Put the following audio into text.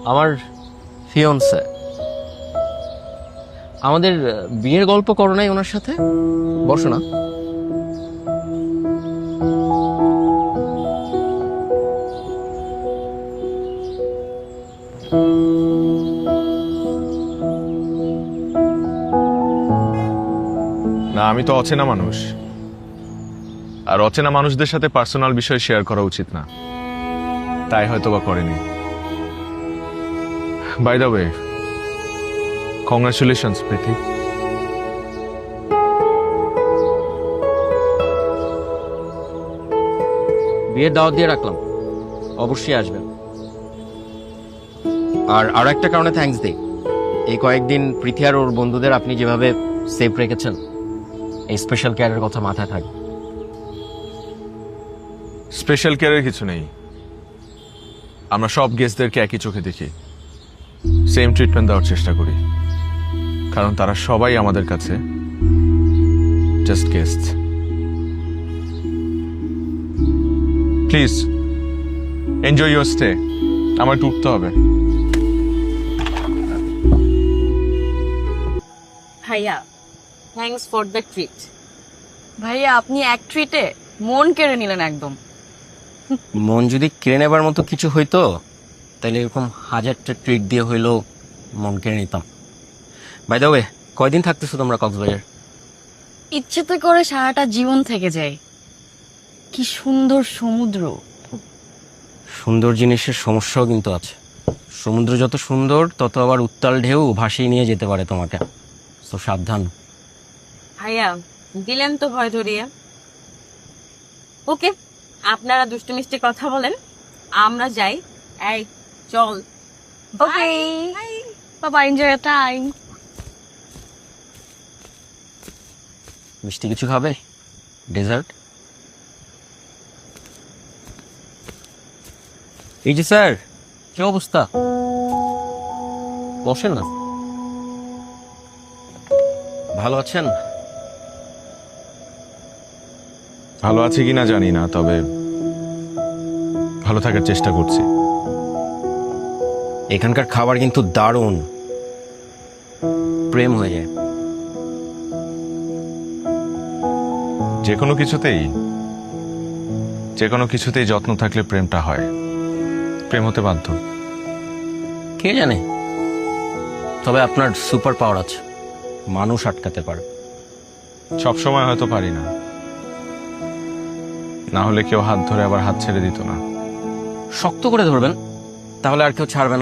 আমার ফিয়ন্সে। আমাদের বিয়ের গল্প করো নাই ওনার সাথে? বসো না। না, আমি তো অচেনা মানুষ, আর অচেনা মানুষদের সাথে পার্সোনাল বিষয় শেয়ার করা উচিত না, তাই হয়তো বা করেনি। বাই দ্য ওয়ে, কংগ্রাচুলেশনস প্রীতি। বিয়ের দাওয়াত দিয়ে রাখলাম, অবশ্যই আসবেন। আর আরো একটা কারণে থ্যাঙ্কস দিই, এই কয়েকদিন প্রীতি আর ওর বন্ধুদের আপনি যেভাবে সেফ রেখেছেন, এই স্পেশাল কেয়ারের কথা মাথায় থাকবে। স্পেশাল কেয়ারের কিছু নেই, আমরা সব গেস্টদেরকে একই চোখে দেখি, সেম ট্রিটমেন্ট দেওয়ার চেষ্টা করি, কারণ তারা সবাই আমাদের কাছে just guest. Please enjoy your stay, আমার একটু উঠতে হবে। ভাইয়া, থ্যাঙ্কস ফর দ্য ট্রিট। ভাইয়া আপনি এক ট্রিটে মন কেড়ে নিলেন একদম। মন যদি কেড়ে নেবার মতো কিছু হইতো তাহলে এরকম হাজারটা ট্রিট দিয়ে হইলেও মন কেড়ে নিতাম। বাই দ্য ওয়ে, কয়দিন থাকতেছো তোমরা কক্সবাজার? ইচ্ছেতে করে সারাটা জীবন থেকে যায়। কি সুন্দর সমুদ্র। সুন্দর জিনিসের সমস্যাও কিন্তু আছে। সমুদ্র যত সুন্দর তত আবার উত্তাল ঢেউ ভাসিয়ে নিয়ে যেতে পারে তোমাকে, তো সাবধান। ভাইয়া দিলেন তো ভয় ধরিয়ে। ওকে, আপনারা দুষ্টু মিষ্টি কথা বলেন, আমরা যাই। এই চল। ওকে বাবা, এনজয় টাইম। মিষ্টি কিছু খাবে? ডেজার্ট? এই যে স্যার, কি অবস্থা? বসেন না। ভালো আছেন? ভালো আছি কিনা জানি না, তবে ভালো থাকার চেষ্টা করছি। এখানকার খাবার কিন্তু দারুণ, প্রেম হয়ে যায়। যে কোনো কিছুতেই যত্ন থাকলে প্রেমটা হয়, প্রেম হতে বাধ্য। কে জানে, তবে আপনার সুপার পাওয়ার আছে, মানুষ আটকাতে পারে। সবসময় হয়তো পারি না, না হলে কেউ হাত ধরে আবার হাত ছেড়ে দিত না। শক্ত করে ধরবেন, তাহলে আর কেউ ছাড়বে না।